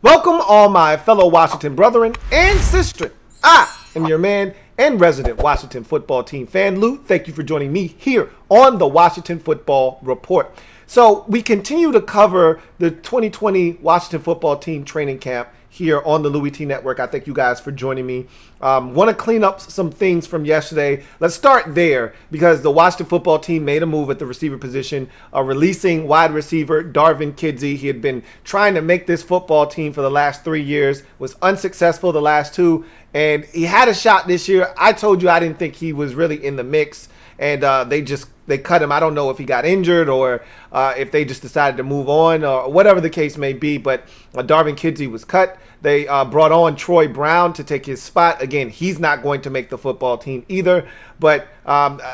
Welcome all my fellow Washington brethren and sistren. I am your man and resident Washington football team fan, Lou. Thank you for joining me here on the Washington Football Report. So we continue to cover the 2020 Washington football team training camp here on the LouieTeeNetwork. I thank you guys for joining me. Want to clean up some things from yesterday. Let's start there because the Washington football team made a move at the receiver position, releasing wide receiver Darvin Kidsy. He had been trying to make this football team for the last 3 years, was unsuccessful the last two, and he had a shot this year. I told you I didn't think he was really in the mix, and they cut him. I don't know if he got injured or if they just decided to move on or whatever the case may be, but Darvin Kidsy was cut. They brought on Troy Brown to take his spot. Again, he's not going to make the football team either, but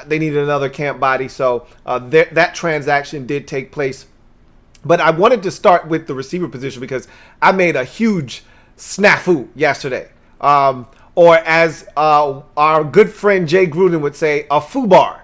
they needed another camp body, so that transaction did take place. But I wanted to start with the receiver position because I made a huge snafu yesterday. Or as our good friend Jay Gruden would say, a foobar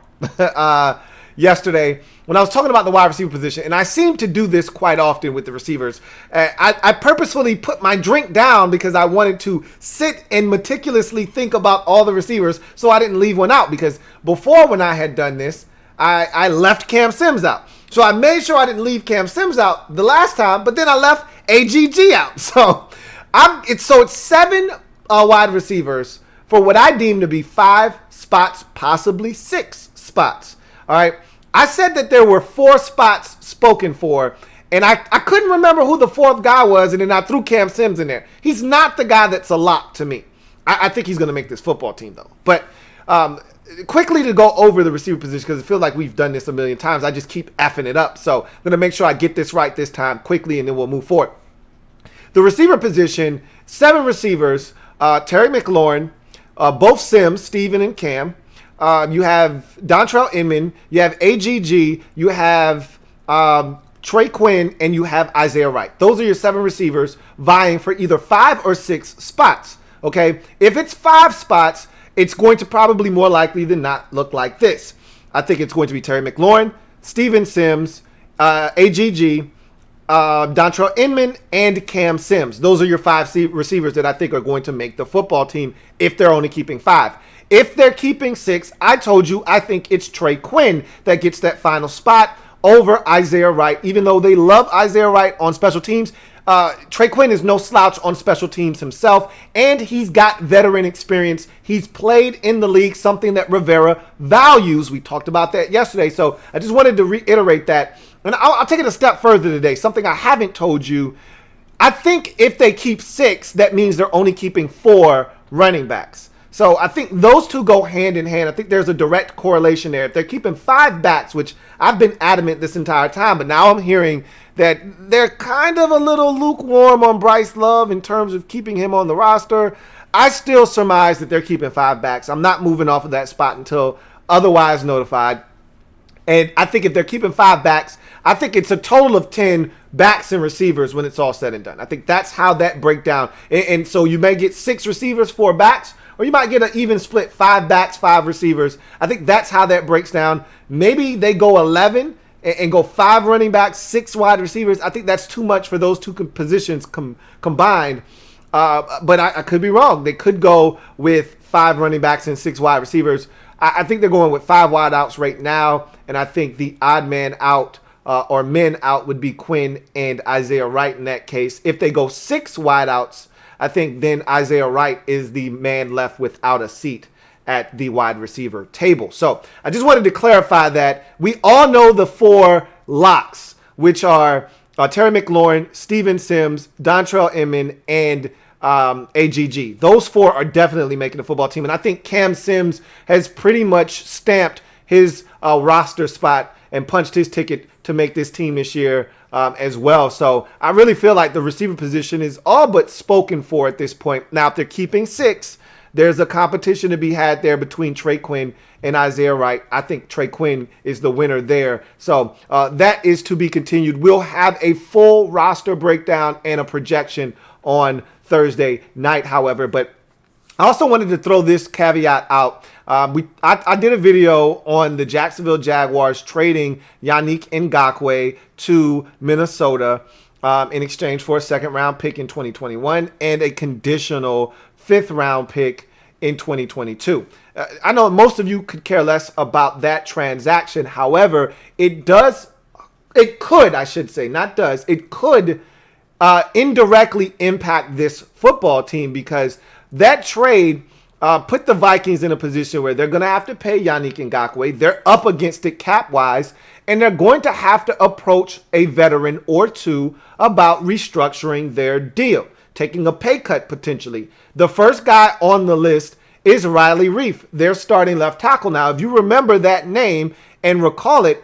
yesterday when I was talking about the wide receiver position. And I seem to do this quite often with the receivers. I purposefully put my drink down because I wanted to sit and meticulously think about all the receivers so I didn't leave one out. Because before, when I had done this, I left Cam Sims out. So I made sure I didn't leave Cam Sims out the last time, but then I left AGG out. So it's 7 wide receivers for what I deem to be 5 spots, possibly 6 spots. All right. I said that there were 4 spots spoken for, and I couldn't remember who the 4th guy was, and then I threw Cam Sims in there. He's not the guy that's a lock to me. I think he's going to make this football team, though. But quickly to go over the receiver position, because it feels like we've done this a million times. I just keep effing it up. So I'm going to make sure I get this right this time quickly, and then we'll move forward. The receiver position, 7 receivers. Terry McLaurin, both Sims, Steven and Cam. You have Dontrell Inman, you have AGG, you have Trey Quinn, and you have Isaiah Wright. Those are your 7 receivers vying for either 5 or 6 spots. Okay, if it's 5 spots, it's going to probably more likely than not look like this. I think it's going to be Terry McLaurin, Steven Sims, AGG, Dontrell Inman, and Cam Sims. Those are your 5 receivers that I think are going to make the football team if they're only keeping 5. If they're keeping 6, I told you I think it's Trey Quinn that gets that final spot over Isaiah Wright. Even though they love Isaiah Wright on special teams, Trey Quinn is no slouch on special teams himself, and he's got veteran experience. He's played in the league, something that Rivera values. We talked about that yesterday, so I just wanted to reiterate that. And I'll take it a step further today, something I haven't told you. I think if they keep 6, that means they're only keeping 4 running backs. So I think those two go hand in hand. I think there's a direct correlation there. If they're keeping 5 backs, which I've been adamant this entire time, but now I'm hearing that they're kind of a little lukewarm on Bryce Love in terms of keeping him on the roster, I still surmise that they're keeping 5 backs. I'm not moving off of that spot until otherwise notified. And I think if they're keeping 5 backs, I think it's a total of 10 backs and receivers when it's all said and done. I think that's how that breakdown. And so you may get 6 receivers, 4 backs, or you might get an even split, 5 backs, 5 receivers. I think that's how that breaks down. Maybe they go 11 and go 5 running backs, 6 wide receivers. I think that's too much for those two positions combined. But I could be wrong. They could go with 5 running backs and 6 wide receivers. I think they're going with 5 wide outs right now, and I think the odd man out or men out would be Quinn and Isaiah Wright in that case. If they go 6 wide outs, I think then Isaiah Wright is the man left without a seat at the wide receiver table. So I just wanted to clarify that. We all know the 4 locks, which are Terry McLaurin, Steven Sims, Dontrell Inman, and AGG. Those 4 are definitely making the football team. And I think Cam Sims has pretty much stamped his roster spot and punched his ticket to make this team this year as well. So I really feel like the receiver position is all but spoken for at this point. Now, if they're keeping 6, there's a competition to be had there between Trey Quinn and Isaiah Wright. I think Trey Quinn is the winner there. So that is to be continued. We'll have a full roster breakdown and a projection on Thursday night, however. But I also wanted to throw this caveat out. I did a video on the Jacksonville Jaguars trading Yannick Ngakoue to Minnesota in exchange for a second-round pick in 2021 and a conditional fifth-round pick in 2022. I know most of you could care less about that transaction. However, it could indirectly impact this football team, because that trade put the Vikings in a position where they're going to have to pay Yannick Ngakoue. They're up against it cap-wise, and they're going to have to approach a veteran or two about restructuring their deal, taking a pay cut potentially. The first guy on the list is Reiff, their starting left tackle. Now, if you remember that name and recall it,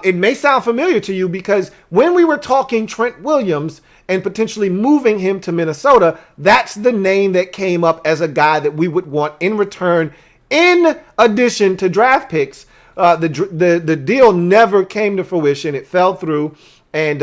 it may sound familiar to you, because when we were talking Trent Williams and potentially moving him to Minnesota, that's the name that came up as a guy that we would want in return, in addition to draft picks. The deal never came to fruition. It fell through, and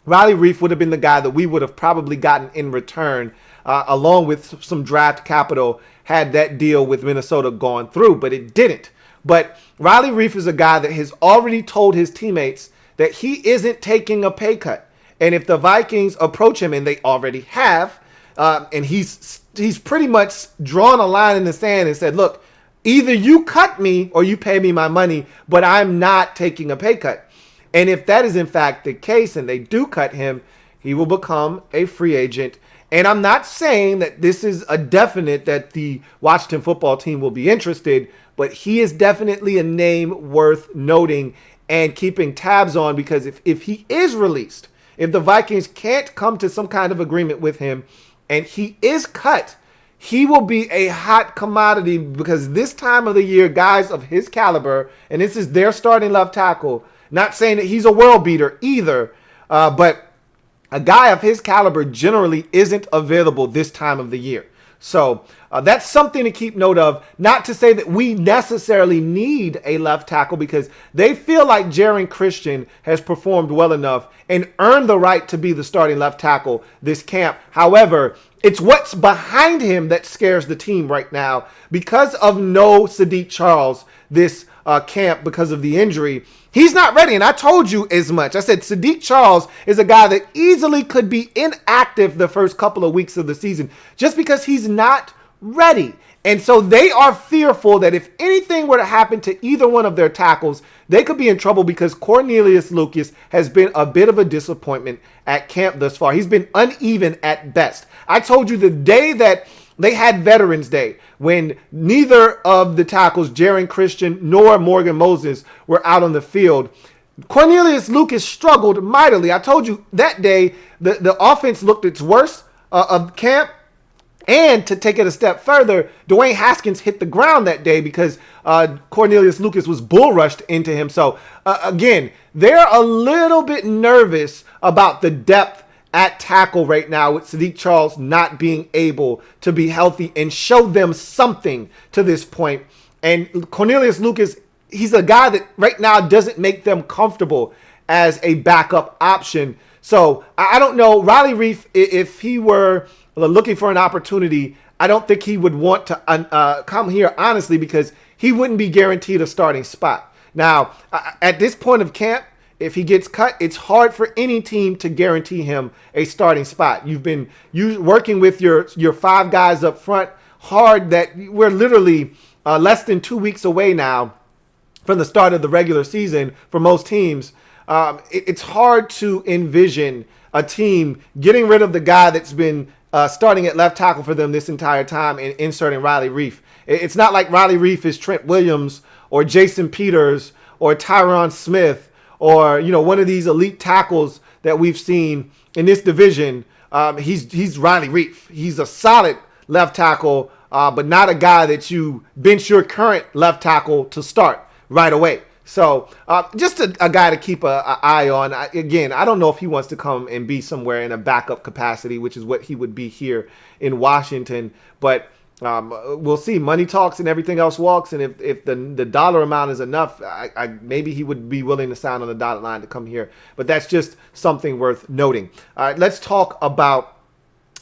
Reiff would have been the guy that we would have probably gotten in return, along with some draft capital, had that deal with Minnesota gone through, but it didn't. But Reiff is a guy that has already told his teammates that he isn't taking a pay cut. And if the Vikings approach him, and they already have, and he's pretty much drawn a line in the sand and said, look, either you cut me or you pay me my money, but I'm not taking a pay cut. And if that is in fact the case and they do cut him, he will become a free agent. And I'm not saying that this is a definite that the Washington football team will be interested, but he is definitely a name worth noting and keeping tabs on, because if he is released, if the Vikings can't come to some kind of agreement with him and he is cut, he will be a hot commodity, because this time of the year, guys of his caliber, and this is their starting left tackle, not saying that he's a world beater either, but a guy of his caliber generally isn't available this time of the year. So that's something to keep note of. Not to say that we necessarily need a left tackle, because they feel like Jaron Christian has performed well enough and earned the right to be the starting left tackle this camp. However, it's what's behind him that scares the team right now. Because of no Saahdiq Charles this camp because of the injury, he's not ready. And I told you as much. I said Saahdiq Charles is a guy that easily could be inactive the first couple of weeks of the season just because he's not ready. And so they are fearful that if anything were to happen to either one of their tackles, they could be in trouble, because Cornelius Lucas has been a bit of a disappointment at camp thus far. He's been uneven at best. I told you the day that they had Veterans Day, when neither of the tackles, Jaron Christian nor Morgan Moses, were out on the field, Cornelius Lucas struggled mightily. I told you that day the offense looked its worst of camp. And to take it a step further, Dwayne Haskins hit the ground that day because Cornelius Lucas was bull rushed into him. So again, they're a little bit nervous about the depth at tackle right now, with Saahdiq Charles not being able to be healthy and show them something to this point. And Cornelius Lucas, he's a guy that right now doesn't make them comfortable as a backup option. So I don't know, Reiff, if he were looking for an opportunity, I don't think he would want to come here, honestly, because he wouldn't be guaranteed a starting spot. Now, at this point of camp, if he gets cut, it's hard for any team to guarantee him a starting spot. You've been working with your five guys up front hard, that we're literally less than 2 weeks away now from the start of the regular season for most teams. It's hard to envision a team getting rid of the guy that's been starting at left tackle for them this entire time and inserting Reiff. It's not like Reiff is Trent Williams or Jason Peters or Tyron Smith or, one of these elite tackles that we've seen in this division. He's Reiff. He's a solid left tackle, but not a guy that you bench your current left tackle to start right away. So just a guy to keep an eye on. Again, I don't know if he wants to come and be somewhere in a backup capacity, which is what he would be here in Washington. But we'll see. Money talks and everything else walks. And if the dollar amount is enough, maybe he would be willing to sign on the dotted line to come here. But that's just something worth noting. All right, let's talk about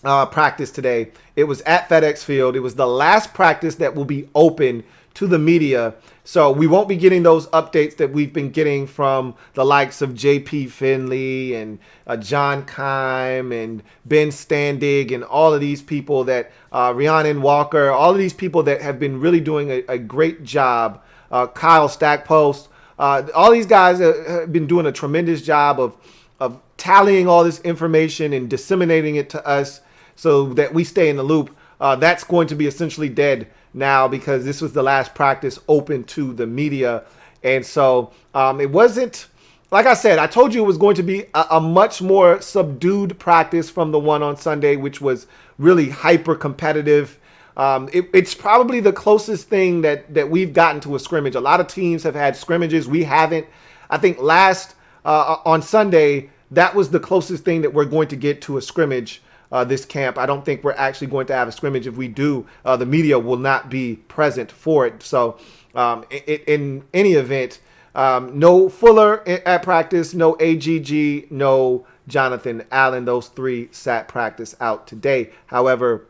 practice today. It was at FedEx Field. It was the last practice that will be open to the media. So we won't be getting those updates that we've been getting from the likes of J.P. Finley and John Keim and Ben Standig and all of these people that Rhiannon Walker, all of these people that have been really doing a great job. Kyle Stackpost, all these guys have been doing a tremendous job of tallying all this information and disseminating it to us so that we stay in the loop. That's going to be essentially dead now because this was the last practice open to the media. And so it wasn't, like I said, I told you it was going to be a much more subdued practice from the one on Sunday, which was really hyper competitive. It's probably the closest thing that we've gotten to a scrimmage. A lot of teams have had scrimmages. We haven't. I think last on Sunday, that was the closest thing that we're going to get to a scrimmage this camp. I don't think we're actually going to have a scrimmage. If we do, the media will not be present for it. So in any event, no Fuller at practice, no AGG, no Jonathan Allen. Those three sat practice out today. However,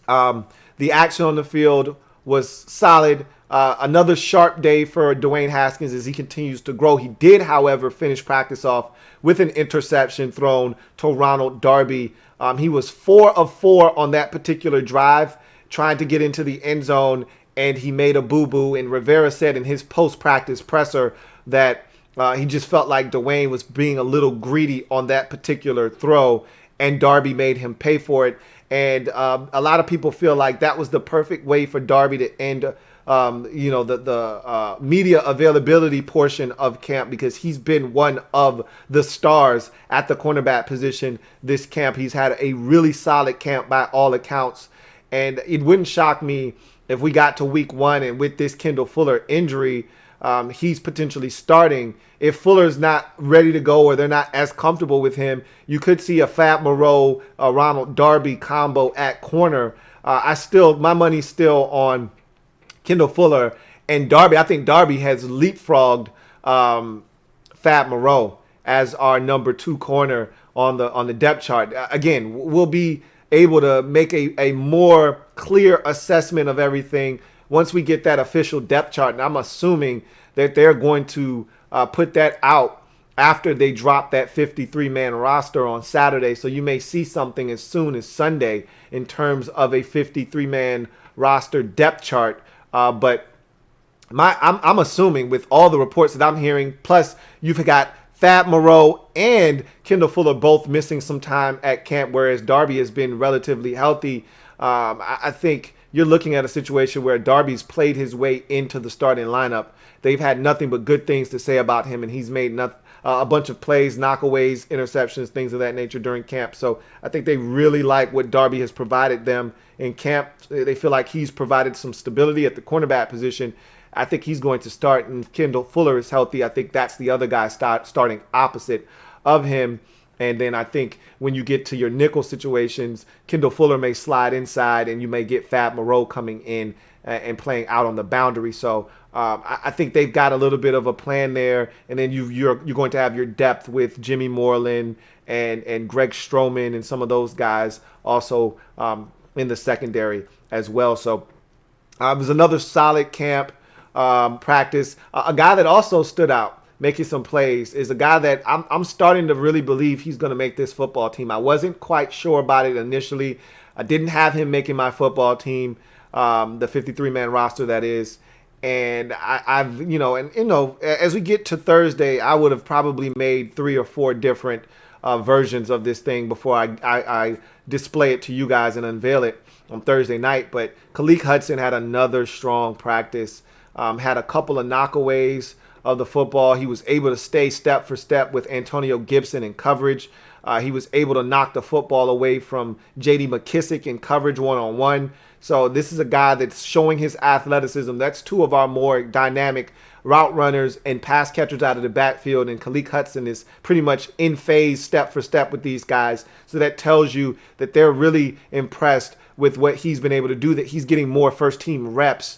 the action on the field was solid. Another sharp day for Dwayne Haskins as he continues to grow. He did, however, finish practice off with an interception thrown to Ronald Darby. He was 4 of 4 on that particular drive, trying to get into the end zone, and he made a boo-boo. And Rivera said in his post-practice presser that he just felt like Dwayne was being a little greedy on that particular throw, and Darby made him pay for it. And a lot of people feel like that was the perfect way for Darby to end the media availability portion of camp, because he's been one of the stars at the cornerback position this camp. He's had a really solid camp by all accounts. And it wouldn't shock me if we got to week 1 and with this Kendall Fuller injury, he's potentially starting. If Fuller's not ready to go or they're not as comfortable with him, you could see a Fab Moreau, Ronald Darby combo at corner. My money's still on Kendall Fuller and Darby. I think Darby has leapfrogged Fab Moreau as our number 2 corner on the depth chart. Again, we'll be able to make a more clear assessment of everything once we get that official depth chart. And I'm assuming that they're going to put that out after they drop that 53-man roster on Saturday. So you may see something as soon as Sunday in terms of a 53-man roster depth chart. But I'm assuming with all the reports that I'm hearing, plus you've got Fab Moreau and Kendall Fuller both missing some time at camp, whereas Darby has been relatively healthy. I think you're looking at a situation where Darby's played his way into the starting lineup. They've had nothing but good things to say about him, and he's made a bunch of plays, knockaways, interceptions, things of that nature during camp. So I think they really like what Darby has provided them in camp. They feel like he's provided some stability at the cornerback position. I think he's going to start, and Kendall Fuller is healthy. I think that's the other guy starting opposite of him. And then I think when you get to your nickel situations, Kendall Fuller may slide inside, and you may get Fab Moreau coming in and playing out on the boundary. So I think they've got a little bit of a plan there. And then you're going to have your depth with Jimmy Moreland and Greg Stroman and some of those guys also in the secondary as well. So it was another solid camp practice. A guy that also stood out making some plays is a guy that I'm starting to really believe he's going to make this football team. I wasn't quite sure about it initially. I didn't have him making my football team, the 53-man roster that is. And as we get to Thursday, I would have probably made 3 or 4 different versions of this thing before I display it to you guys and unveil it on Thursday night. But Khaleke Hudson had another strong practice, had a couple of knockaways of the football. He was able to stay step for step with Antonio Gibson in coverage. He was able to knock the football away from J.D. McKissick in coverage one-on-one. So this is a guy that's showing his athleticism. That's 2 of our more dynamic route runners and pass catchers out of the backfield. And Khaleke Hudson is pretty much in phase step for step with these guys. So that tells you that they're really impressed with what he's been able to do, that he's getting more first-team reps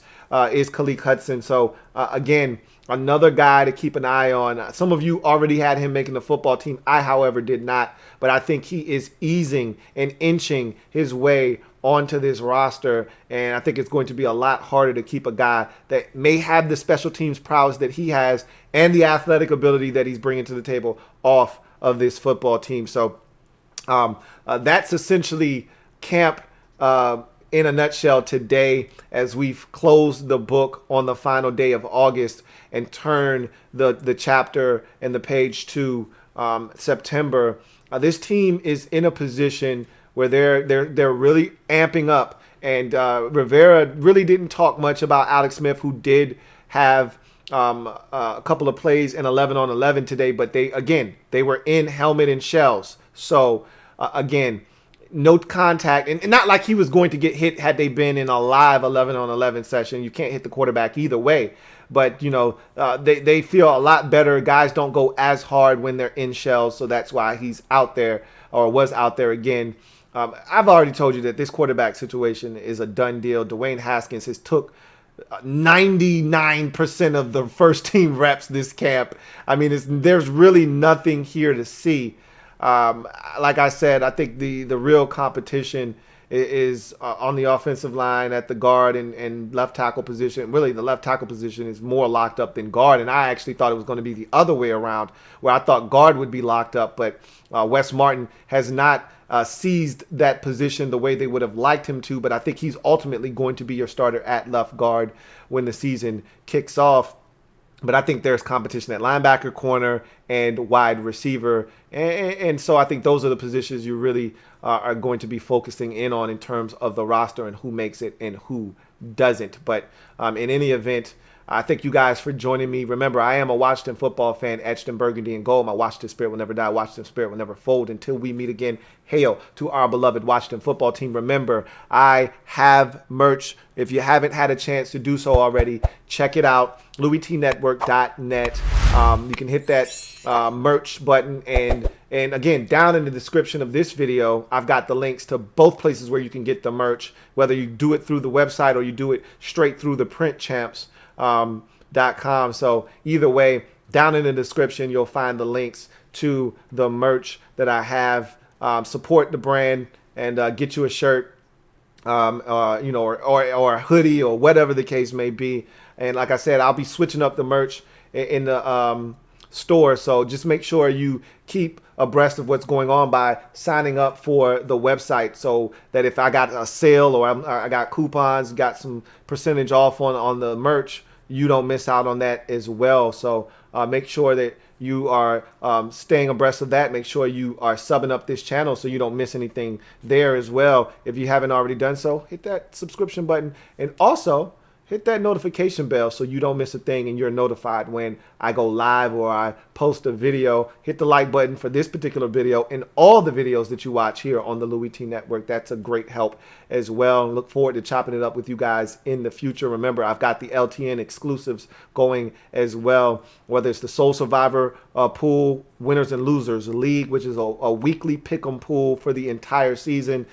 is Khaleke Hudson. So, again, Another guy to keep an eye on. Some of you already had him making the football team. I, however, did not. But I think he is easing and inching his way onto this roster. And I think it's going to be a lot harder to keep a guy that may have the special teams prowess that he has and the athletic ability that he's bringing to the table off of this football team. So that's essentially camp in a nutshell today, as we've closed the book on the final day of August and turn the chapter and the page to September. This team is in a position where they're really amping up, and Rivera really didn't talk much about Alex Smith, who did have a couple of plays in 11-on-11 today, but they were in helmet and shells. So again, no contact, and not like he was going to get hit had they been in a live 11-on-11 session. You can't hit the quarterback either way. But, they feel a lot better. Guys don't go as hard when they're in shells, so that's why he's out there, or was out there again. I've already told you that this quarterback situation is a done deal. Dwayne Haskins has took 99% of the first team reps this camp. I mean, there's really nothing here to see. Like I said, I think the real competition is on the offensive line at the guard and left tackle position. Really, the left tackle position is more locked up than guard, and I actually thought it was going to be the other way around, where I thought guard would be locked up, but Wes Martin has not seized that position the way they would have liked him to, but I think he's ultimately going to be your starter at left guard when the season kicks off. But I think there's competition at linebacker, corner, and wide receiver. And so I think those are the positions you really are going to be focusing in on in terms of the roster and who makes it and who doesn't. But in any event, I thank you guys for joining me. Remember, I am a Washington football fan, etched in burgundy and gold. My Washington spirit will never die. Washington spirit will never fold. Until we meet again, hail to our beloved Washington football team. Remember, I have merch. If you haven't had a chance to do so already, check it out. LouieTeeNetwork.net. You can hit that merch button. And again, down in the description of this video, I've got the links to both places where you can get the merch, whether you do it through the website or you do it straight through the printchamps.com. So either way, down in the description, you'll find the links to the merch that I have. Support the brand and get you a shirt, or a hoodie or whatever the case may be. And like I said, I'll be switching up the merch in the store. So just make sure you keep abreast of what's going on by signing up for the website, so that if I got a sale or I got coupons, got some percentage off on the merch, you don't miss out on that as well. So make sure that you are staying abreast of that. Make sure you are subbing up this channel so you don't miss anything there as well. If you haven't already done so, hit that subscription button, and also hit that notification bell so you don't miss a thing and you're notified when I go live or I post a video. Hit the like button for this particular video and all the videos that you watch here on the Louie T Network. That's a great help as well. Look forward to chopping it up with you guys in the future. Remember, I've got the LTN exclusives going as well, whether it's the Soul Survivor pool, winners and losers league, which is a weekly pick'em pool for the entire season.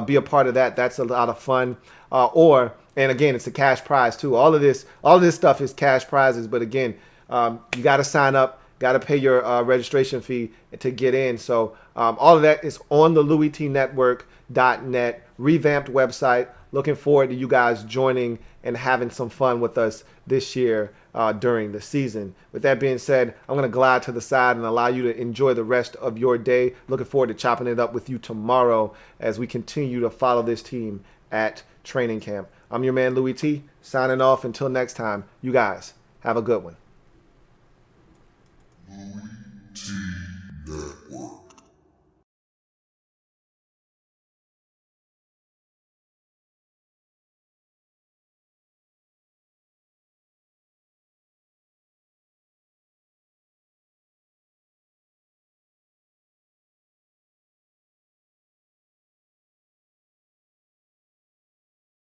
Be a part of that. That's a lot of fun. And again, it's a cash prize too. All of this stuff is cash prizes. But again, you got to sign up, got to pay your registration fee to get in. So all of that is on the LouieTeeNetwork.net revamped website. Looking forward to you guys joining and having some fun with us this year during the season. With that being said, I'm going to glide to the side and allow you to enjoy the rest of your day. Looking forward to chopping it up with you tomorrow as we continue to follow this team at training camp. I'm your man, Louie T, signing off. Until next time, you guys have a good one. LouieTeeNetwork.